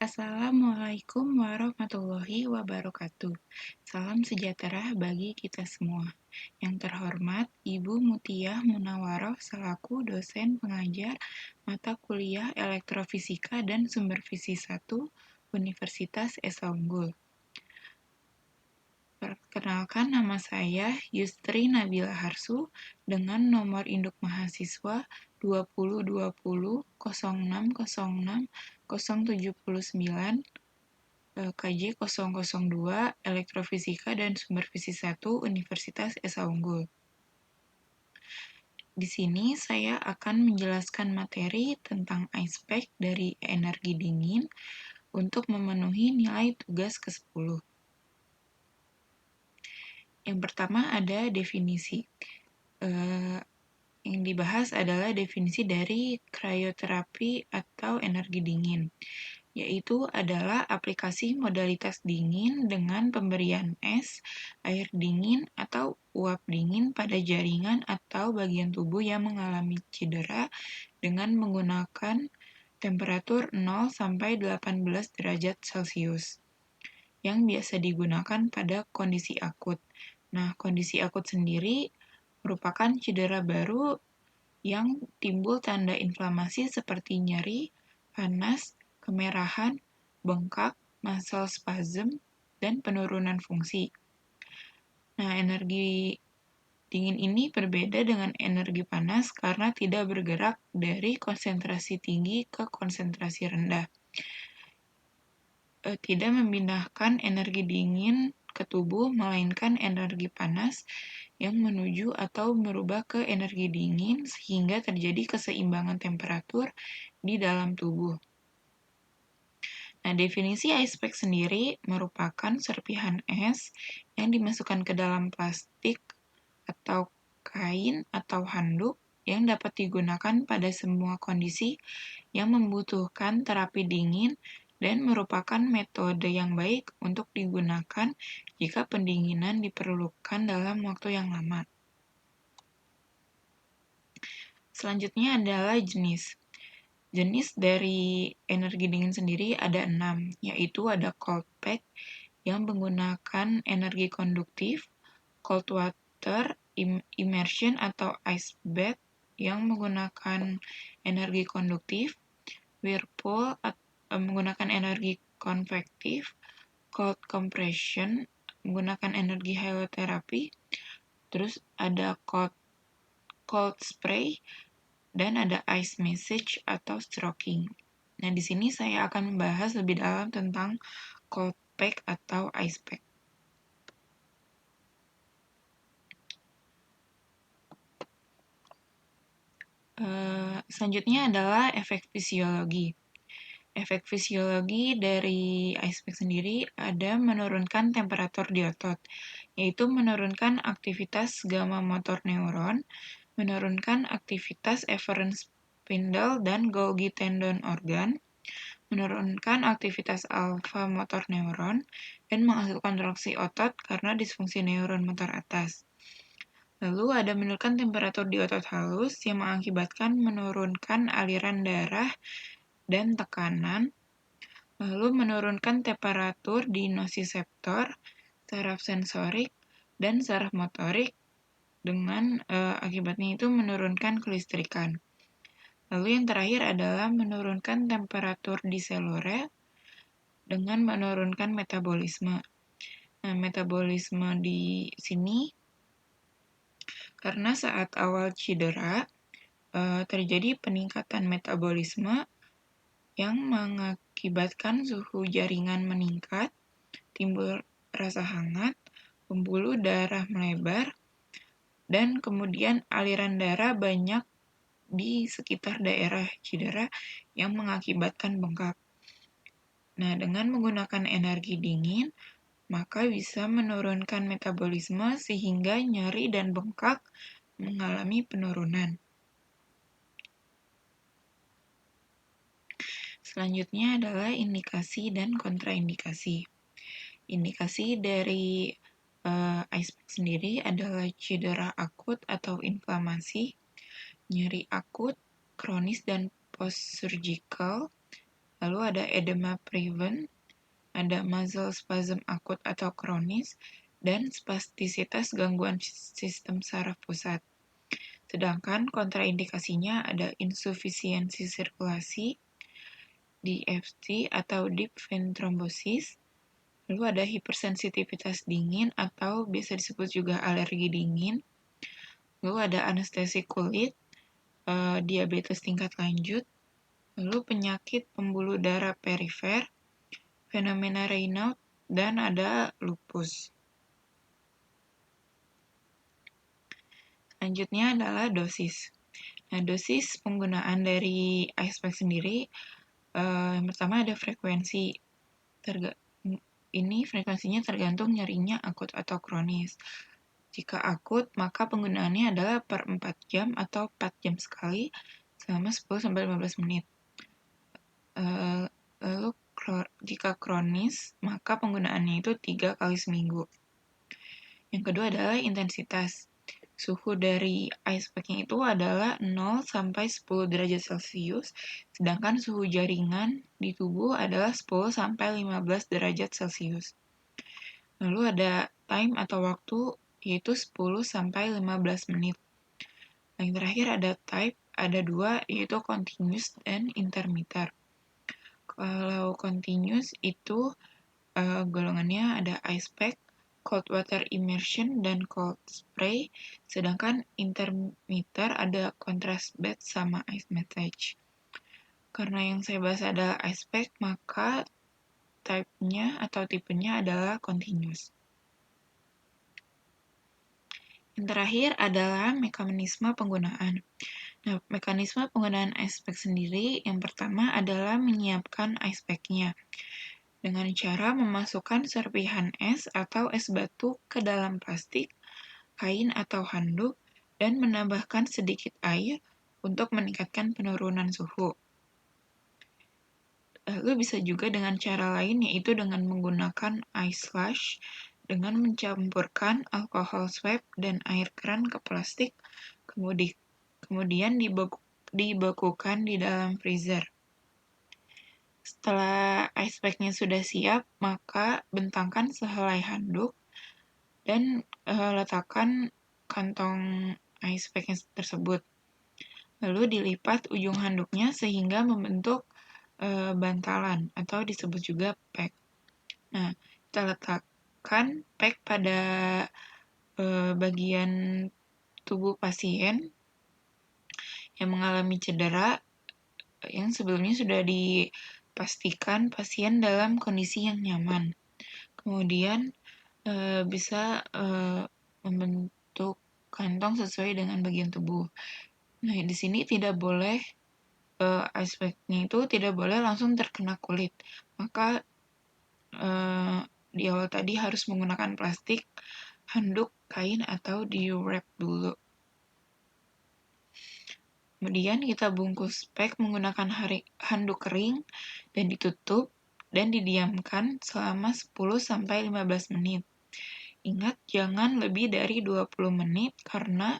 Assalamualaikum warahmatullahi wabarakatuh. Salam sejahtera bagi kita semua. Yang terhormat, Ibu Mutiah Munawaroh selaku dosen pengajar mata kuliah Elektrofisika dan Sumber Fisi 1 Universitas Esa Unggul. Perkenalkan, nama saya Yustri Nabila Harsu dengan nomor induk mahasiswa 2020 0606 KJ 002 Elektrofisika dan Sumber Fisi 1 Universitas Esa Unggul. Di sini saya akan menjelaskan materi tentang aspek dari energi dingin untuk memenuhi nilai tugas ke-10. Yang pertama ada definisi. Yang dibahas adalah definisi dari krioterapi atau energi dingin, yaitu adalah aplikasi modalitas dingin dengan pemberian es, air dingin, atau uap dingin pada jaringan atau bagian tubuh yang mengalami cedera dengan menggunakan temperatur 0 sampai 18 derajat Celcius yang biasa digunakan pada kondisi akut. Nah, kondisi akut sendiri merupakan cedera baru yang timbul tanda inflamasi seperti nyeri, panas, kemerahan, bengkak, muscle spasm, dan penurunan fungsi. Nah, energi dingin ini berbeda dengan energi panas karena tidak bergerak dari konsentrasi tinggi ke konsentrasi rendah. Tidak memindahkan energi dingin ke tubuh, melainkan energi panas yang menuju atau merubah ke energi dingin sehingga terjadi keseimbangan temperatur di dalam tubuh. Nah, definisi ice pack sendiri merupakan serpihan es yang dimasukkan ke dalam plastik atau kain atau handuk yang dapat digunakan pada semua kondisi yang membutuhkan terapi dingin dan merupakan metode yang baik untuk digunakan jika pendinginan diperlukan dalam waktu yang lama. Selanjutnya adalah jenis. Jenis dari energi dingin sendiri ada 6, yaitu ada cold pack yang menggunakan energi konduktif, cold water immersion atau ice bath yang menggunakan energi konduktif, whirlpool menggunakan energi konvektif, cold compression menggunakan energi helioterapi, terus ada cold spray, dan ada ice massage atau stroking. Nah, di sini saya akan membahas lebih dalam tentang cold pack atau ice pack. Selanjutnya adalah efek fisiologi. Efek fisiologi dari ice pack sendiri ada menurunkan temperatur di otot, yaitu menurunkan aktivitas gamma motor neuron, menurunkan aktivitas efferent spindle dan Golgi tendon organ, menurunkan aktivitas alfa motor neuron, dan menghasilkan kontraksi otot karena disfungsi neuron motor atas. Lalu ada menurunkan temperatur di otot halus yang mengakibatkan menurunkan aliran darah dan tekanan, lalu menurunkan temperatur di nosiseptor, saraf sensorik, dan saraf motorik, dengan akibatnya itu menurunkan kelistrikan. Lalu yang terakhir adalah menurunkan temperatur di selurel dengan menurunkan metabolisme. Nah, metabolisme di sini karena saat awal cedera terjadi peningkatan metabolisme yang mengakibatkan suhu jaringan meningkat, timbul rasa hangat, pembuluh darah melebar, dan kemudian aliran darah banyak di sekitar daerah cedera yang mengakibatkan bengkak. Nah, dengan menggunakan energi dingin, maka bisa menurunkan metabolisme sehingga nyeri dan bengkak mengalami penurunan. Selanjutnya adalah indikasi dan kontraindikasi. Indikasi dari ice pack sendiri adalah cedera akut atau inflamasi, nyeri akut, kronis dan post-surgical, lalu ada edema prevent, ada muscle spasm akut atau kronis, dan spastisitas gangguan sistem saraf pusat. Sedangkan kontraindikasinya ada insufisiensi sirkulasi, DFT atau deep vein thrombosis, lalu ada hipersensitivitas dingin atau biasa disebut juga alergi dingin, lalu ada anestesi kulit, diabetes tingkat lanjut, lalu penyakit pembuluh darah perifer, fenomena Raynaud, dan ada lupus. Selanjutnya adalah dosis. Nah, dosis penggunaan dari ice pack sendiri, yang pertama ada frekuensi. Ini frekuensinya tergantung nyerinya akut atau kronis. Jika akut, maka penggunaannya adalah per 4 jam atau 4 jam sekali selama 10-15 menit. Lalu jika kronis, maka penggunaannya itu 3 kali seminggu. Yang kedua adalah intensitas. Suhu dari ice pack-nya itu adalah 0 sampai 10 derajat Celcius, sedangkan suhu jaringan di tubuh adalah 10 sampai 15 derajat Celcius. Lalu ada time atau waktu, yaitu 10 sampai 15 menit. Yang terakhir ada type, ada 2, yaitu continuous dan intermittent. Kalau continuous itu golongannya ada ice pack, cold water immersion, dan cold spray, sedangkan intermittent ada contrast bath sama ice massage. Karena yang saya bahas adalah ice pack, maka type-nya atau tipenya adalah continuous. Yang terakhir adalah mekanisme penggunaan. Nah, mekanisme penggunaan ice pack sendiri, yang pertama adalah menyiapkan ice pack-nya dengan cara memasukkan serpihan es atau es batu ke dalam plastik, kain atau handuk, dan menambahkan sedikit air untuk meningkatkan penurunan suhu. Lalu bisa juga dengan cara lain, yaitu dengan menggunakan ice slush, dengan mencampurkan alkohol swab dan air keran ke plastik, kemudian dibekukan di dalam freezer. Setelah ice pack-nya sudah siap, maka bentangkan sehelai handuk dan letakkan kantong ice pack-nya tersebut. Lalu dilipat ujung handuknya sehingga membentuk bantalan atau disebut juga pack. Nah, kita letakkan pack pada bagian tubuh pasien yang mengalami cedera yang sebelumnya sudah dipastikan pasien dalam kondisi yang nyaman. Kemudian bisa membentuk kantong sesuai dengan bagian tubuh. Nah, di sini tidak boleh ice pack-nya itu tidak boleh langsung terkena kulit. Maka di awal tadi harus menggunakan plastik, handuk, kain, atau di-wrap dulu. Kemudian kita bungkus pack menggunakan handuk kering dan ditutup dan didiamkan selama 10-15 menit. Ingat, jangan lebih dari 20 menit karena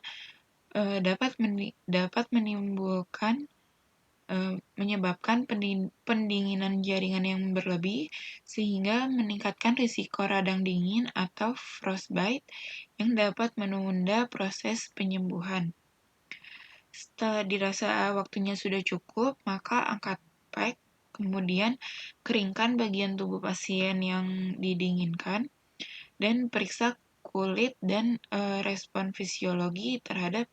dapat menyebabkan pendinginan jaringan yang berlebih sehingga meningkatkan risiko radang dingin atau frostbite yang dapat menunda proses penyembuhan. Setelah dirasa waktunya sudah cukup, maka angkat pack, kemudian keringkan bagian tubuh pasien yang didinginkan, dan periksa kulit dan respon fisiologi terhadap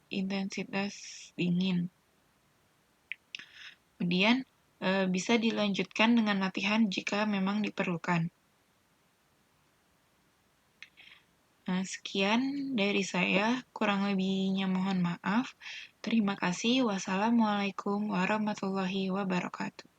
intensitas dingin. Kemudian bisa dilanjutkan dengan latihan jika memang diperlukan. Nah, sekian dari saya, kurang lebihnya mohon maaf. Terima kasih. Wassalamualaikum warahmatullahi wabarakatuh.